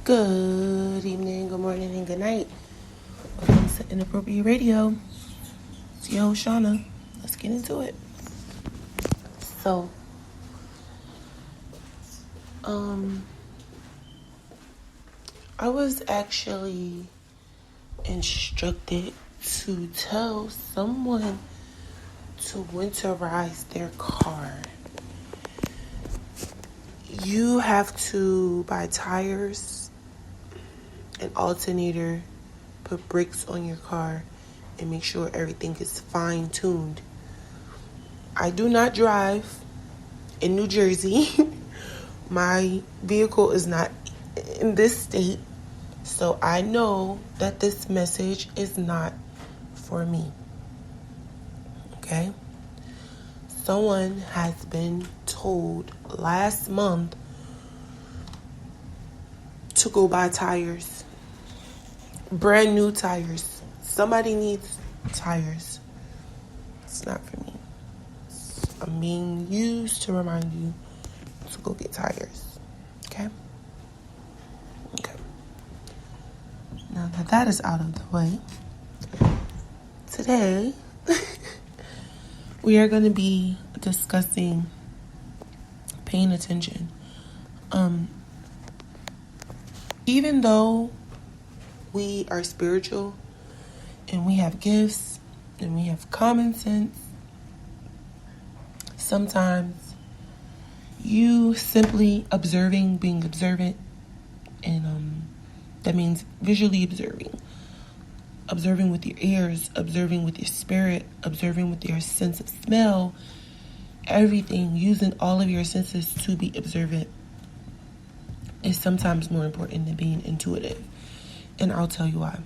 Good evening, good morning, and good night. Welcome to Inappropriate Radio. It's your host, Shauna. Let's get into it. So, I was actually instructed to tell someone to winterize their car. You have to buy tires, an alternator, put brakes on your car, and make sure everything is fine-tuned. I do not drive in New Jersey. My vehicle is not in this state, so I know that this message is not for me. Okay? Someone has been told last month to go buy tires. Brand new tires. Somebody needs tires. It's not for me. I'm being used to remind you to go get tires. Okay? Okay. Now that is out of the way, today we are going to be discussing paying attention. Even though we are spiritual and we have gifts and we have common sense, sometimes you simply being observant, and that means visually observing with your ears, observing with your spirit, observing with your sense of smell, everything, using all of your senses to be observant is sometimes more important than being intuitive. And I'll tell you why.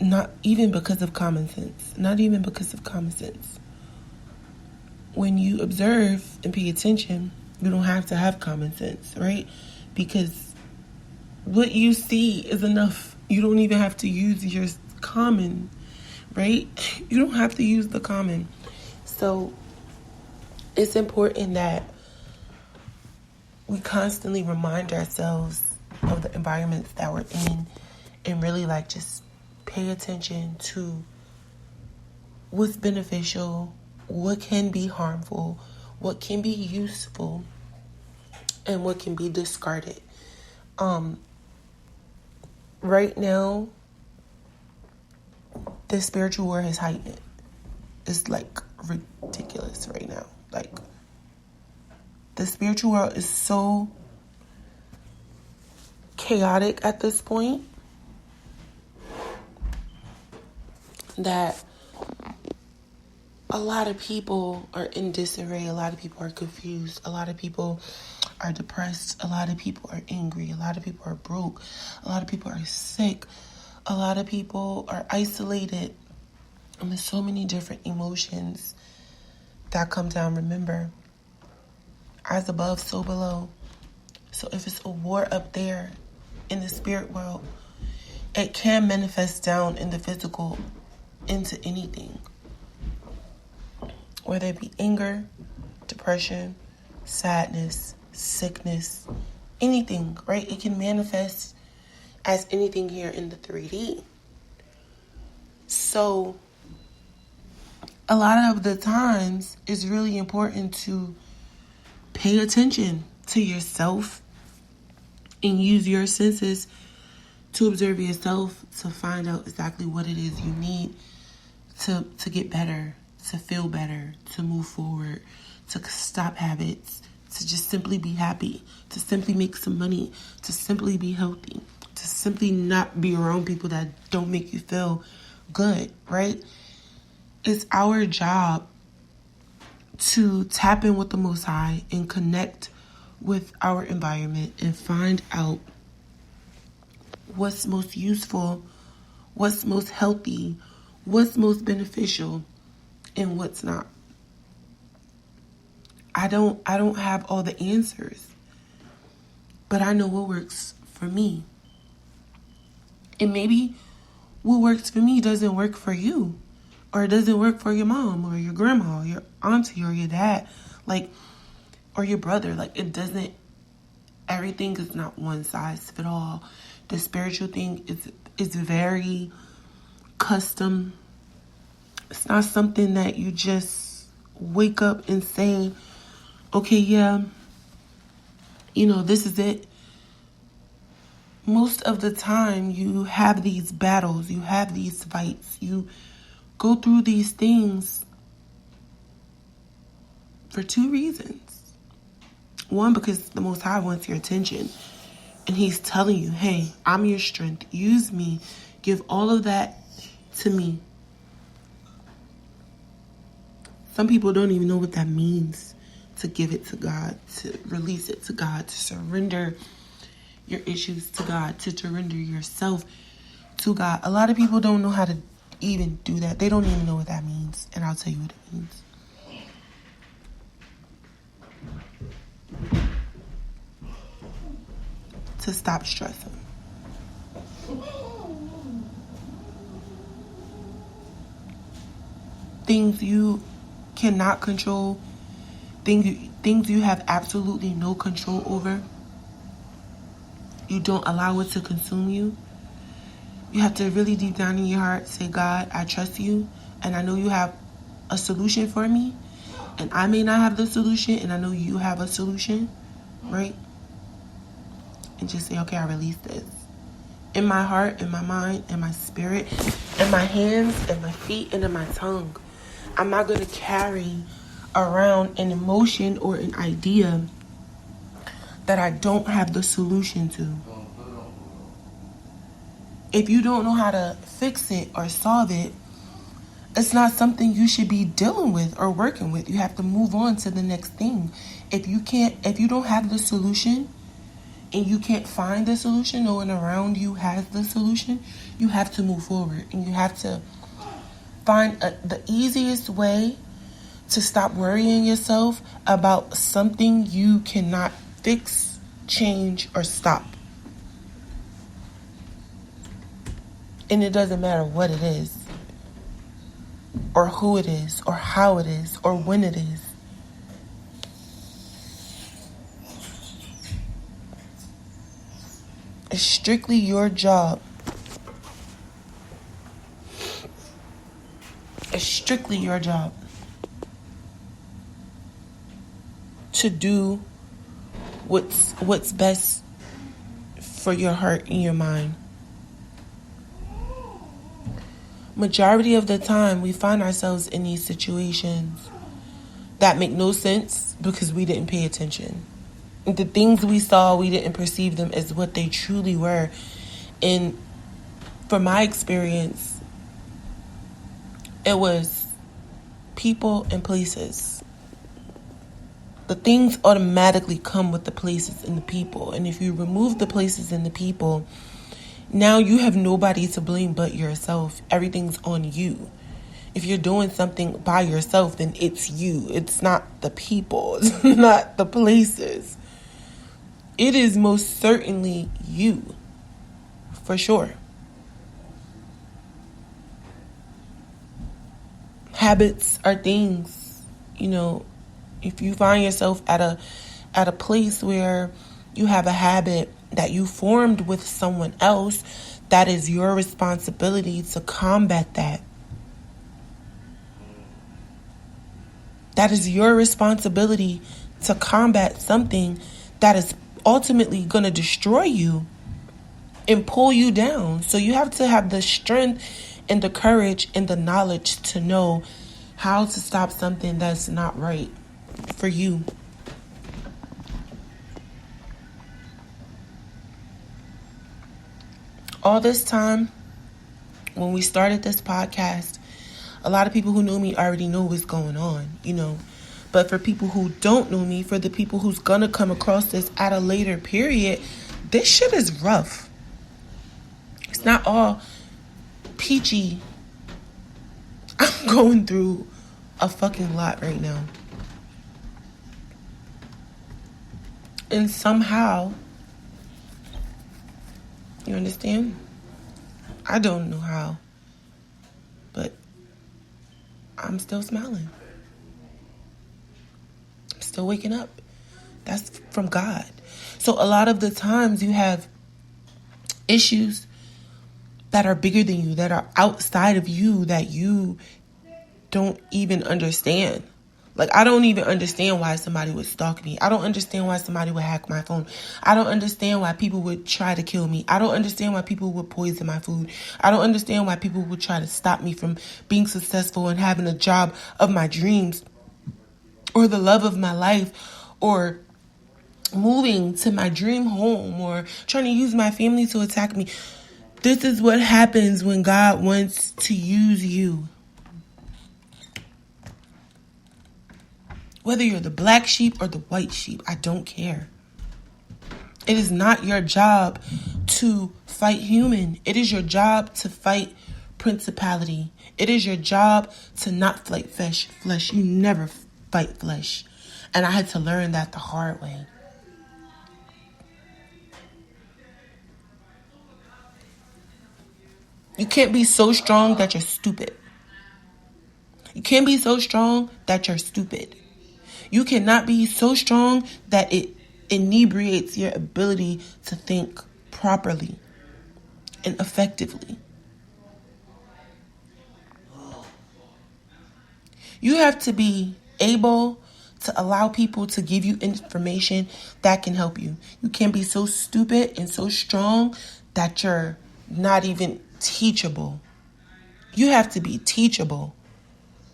Not even because of common sense. When you observe and pay attention, you don't have to have common sense, right? Because what you see is enough. You don't even have to use your common, right? You don't have to use the common. So it's important that we constantly remind ourselves of the environments that we're in and really just pay attention to what's beneficial, what can be harmful, what can be useful, and what can be discarded. Right now, the spiritual war has heightened. It's ridiculous right now. The spiritual world is so chaotic at this point that a lot of people are in disarray. A lot of people are confused. A lot of people are depressed. A lot of people are angry. A lot of people are broke. A lot of people are sick. A lot of people are isolated. And there's so many different emotions that come down. Remember, as above, so below. So if it's a war up there in the spirit world, it can manifest down in the physical into anything. Whether it be anger, depression, sadness, sickness, anything, right? It can manifest as anything here in the 3D. So a lot of the times it's really important to pay attention to yourself and use your senses to observe yourself, to find out exactly what it is you need to get better, to feel better, to move forward, to stop habits, to just simply be happy, to simply make some money, to simply be healthy, to simply not be around people that don't make you feel good, right? It's our job to tap in with the Most High and connect with our environment and find out what's most useful, what's most healthy, what's most beneficial, and what's not. I don't have all the answers, but I know what works for me. And maybe what works for me doesn't work for you, or it doesn't work for your mom or your grandma or your auntie or your dad, or your brother. It doesn't Everything is not one size fit all. The spiritual thing is very custom. It's not something that you just wake up and say, okay, yeah, this is it. Most of the time you have these battles, you have these fights, you go through these things for two reasons. One, because the Most High wants your attention. And he's telling you, hey, I'm your strength. Use me. Give all of that to me. Some people don't even know what that means, to give it to God, to release it to God, to surrender your issues to God, to surrender yourself to God. A lot of people don't know how to even do that. They don't even know what that means. And I'll tell you what it means. To stop stressing. Things you cannot control, things you have absolutely no control over, you don't allow it to consume you. You have to really deep down in your heart say, God, I trust you, and I know you have a solution for me, and I may not have the solution, and I know you have a solution, right? And just say, okay, I release this. In my heart, in my mind, in my spirit, in my hands, in my feet, and in my tongue. I'm not going to carry around an emotion or an idea that I don't have the solution to. If you don't know how to fix it or solve it, it's not something you should be dealing with or working with. You have to move on to the next thing. If you don't have the solution, and you can't find the solution, no one around you has the solution, you have to move forward. And you have to find the easiest way to stop worrying yourself about something you cannot fix, change, or stop. And it doesn't matter what it is, or who it is, or how it is, or when it is. It's strictly your job. It's strictly your job to do what's best for your heart and your mind. Majority of the time, we find ourselves in these situations that make no sense because we didn't pay attention. The things we saw, we didn't perceive them as what they truly were. And from my experience, it was people and places. The things automatically come with the places and the people. And if you remove the places and the people, now you have nobody to blame but yourself. Everything's on you. If you're doing something by yourself, then it's you. It's not the people. It's not the places. It is most certainly you, for sure. Habits are things, if you find yourself at a place where you have a habit that you formed with someone else, that is your responsibility to combat that. That is your responsibility to combat something that is ultimately going to destroy you and pull you down. So you have to have the strength and the courage and the knowledge to know how to stop something that's not right for you. All this time, when we started this podcast, a lot of people who know me already know what's going on, But for people who don't know me, for the people who's going to come across this at a later period, this shit is rough. It's not all peachy. I'm going through a fucking lot right now. And somehow, you understand? I don't know how, but I'm still smiling. I'm still waking up. That's from God. So a lot of the times you have issues that are bigger than you, that are outside of you, that you don't even understand. Like, I don't even understand why somebody would stalk me. I don't understand why somebody would hack my phone. I don't understand why people would try to kill me. I don't understand why people would poison my food. I don't understand why people would try to stop me from being successful and having a job of my dreams, or the love of my life, or moving to my dream home, or trying to use my family to attack me. This is what happens when God wants to use you. Whether you're the black sheep or the white sheep, I don't care. It is not your job to fight human. It is your job to fight principality. It is your job to not fight flesh. You never fight flesh. And I had to learn that the hard way. You can't be so strong that you're stupid. You can't be so strong that you're stupid. You cannot be so strong that it inebriates your ability to think properly and effectively. You have to be able to allow people to give you information that can help you. You can't be so stupid and so strong that you're not even teachable. You have to be teachable.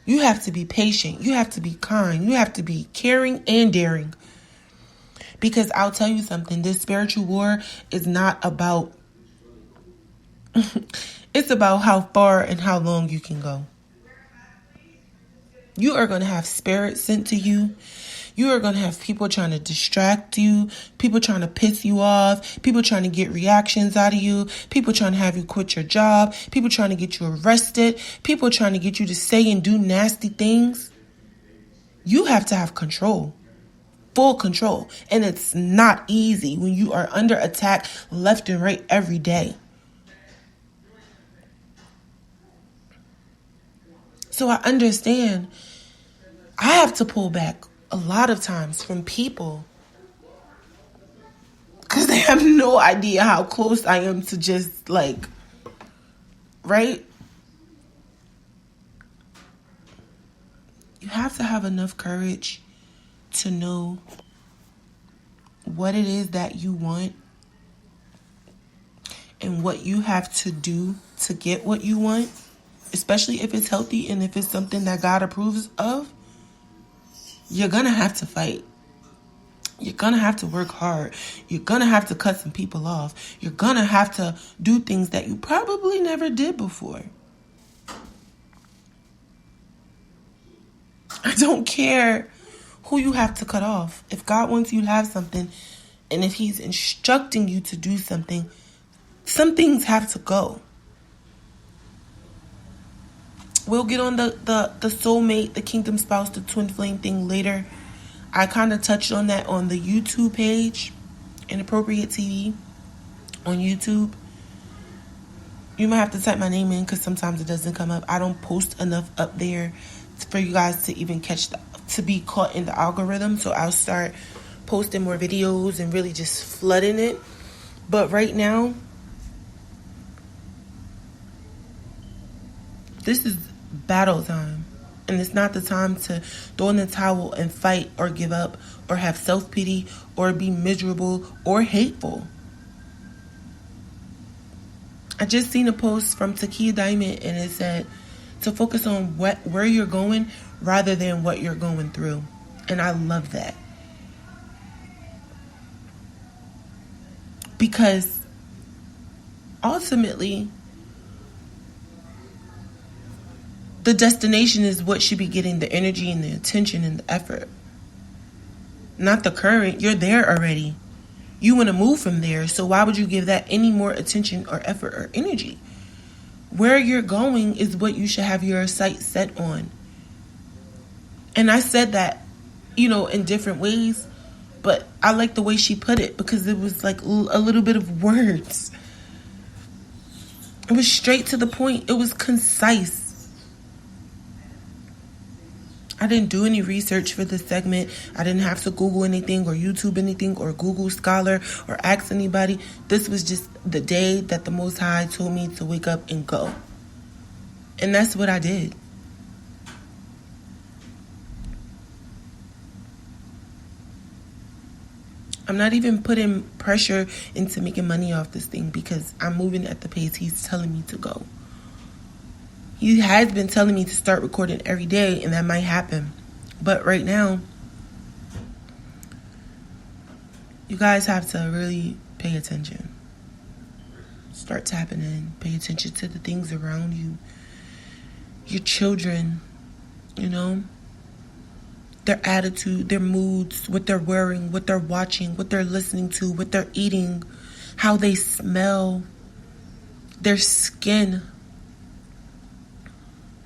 You have to be patient. You have to be kind. You have to be caring and daring. Because I'll tell you something, this spiritual war is not about, it's about how far and how long you can go. You are going to have spirits sent to you. You are going to have people trying to distract you, people trying to piss you off, people trying to get reactions out of you, people trying to have you quit your job, people trying to get you arrested, people trying to get you to say and do nasty things. You have to have control, full control. And it's not easy when you are under attack left and right every day. So I understand I have to pull back a lot of times from people because they have no idea how close I am to just right? You have to have enough courage to know what it is that you want and what you have to do to get what you want, especially if it's healthy and if it's something that God approves of. You're going to have to fight. You're going to have to work hard. You're going to have to cut some people off. You're going to have to do things that you probably never did before. I don't care who you have to cut off. If God wants you to have something, and if he's instructing you to do something, some things have to go. We'll get on the soulmate, the kingdom spouse, the twin flame thing later. I kind of touched on that on the YouTube page, Inappropriate TV on YouTube. You might have to type my name in because sometimes it doesn't come up. I don't post enough up there for you guys to even to be caught in the algorithm. So I'll start posting more videos and really just flooding it. But right now, this is battle time, and it's not the time to throw in the towel and fight or give up or have self-pity or be miserable or hateful. I just seen a post from Takia Diamond, and it said to focus on where you're going rather than what you're going through, and I love that, because ultimately the destination is what should be getting the energy and the attention and the effort. Not the current. You're there already. You want to move from there. So why would you give that any more attention or effort or energy? Where you're going is what you should have your sights set on. And I said that, in different ways. But I like the way she put it because it was like a little bit of words. It was straight to the point. It was concise. I didn't do any research for this segment. I didn't have to Google anything or YouTube anything or Google Scholar or ask anybody. This was just the day that the Most High told me to wake up and go. And that's what I did. I'm not even putting pressure into making money off this thing because I'm moving at the pace he's telling me to go. He has been telling me to start recording every day, and that might happen. But right now, you guys have to really pay attention. Start tapping in. Pay attention to the things around you. Your children, you know, their attitude, their moods, what they're wearing, what they're watching, what they're listening to, what they're eating, how they smell, their skin.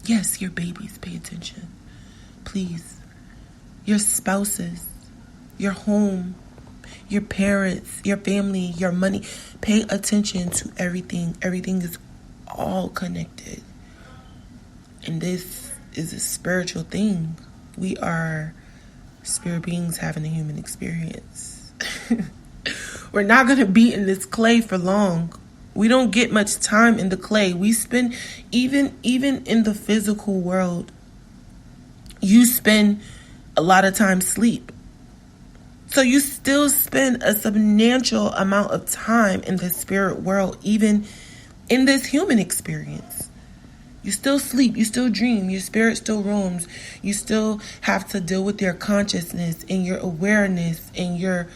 Yes, your babies, pay attention. Please. Your spouses, your home, your parents, your family, your money. Pay attention to everything. Everything is all connected. And this is a spiritual thing. We are spirit beings having a human experience. We're not going to be in this clay for long. We don't get much time in the clay. We spend, even in the physical world, you spend a lot of time sleep. So you still spend a substantial amount of time in the spirit world, even in this human experience. You still sleep, you still dream, your spirit still roams. You still have to deal with your consciousness and your awareness, and your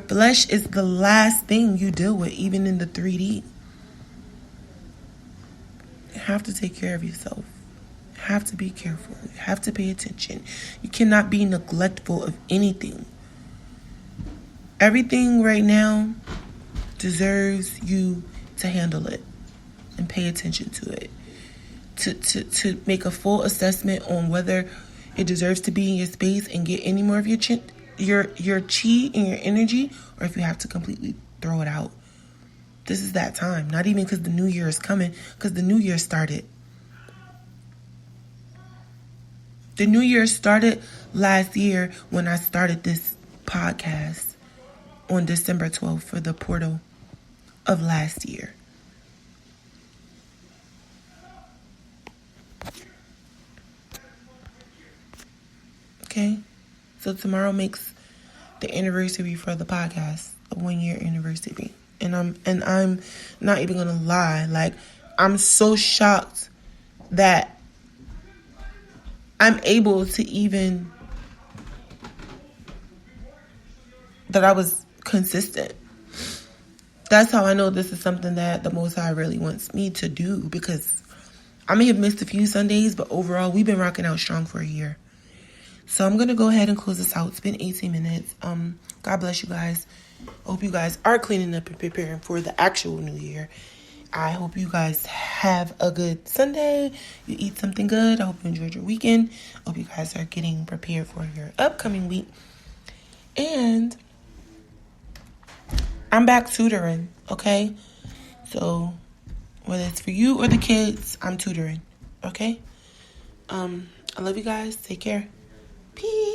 flesh is the last thing you deal with, even in the 3D. You have to take care of yourself. You have to be careful. You have to pay attention. You cannot be neglectful of anything. Everything right now deserves you to handle it and pay attention to it. To make a full assessment on whether it deserves to be in your space and get any more of your chi and your energy, or if you have to completely throw it out. This is that time. Not even because the new year is coming, because the new year started. The new year started last year when I started this podcast on December 12th for the portal of last year. Okay, so tomorrow makes the anniversary for the podcast, a 1-year anniversary, and I'm not even gonna lie. Like, I'm so shocked that I'm able to that I was consistent. That's how I know this is something that the Most High really wants me to do, because I may have missed a few Sundays, but overall we've been rocking out strong for a year. So I'm going to go ahead and close this out. It's been 18 minutes. God bless you guys. I hope you guys are cleaning up and preparing for the actual new year. I hope you guys have a good Sunday. You eat something good. I hope you enjoyed your weekend. I hope you guys are getting prepared for your upcoming week. And I'm back tutoring, okay? So whether it's for you or the kids, I'm tutoring, okay? I love you guys. Take care. Peace.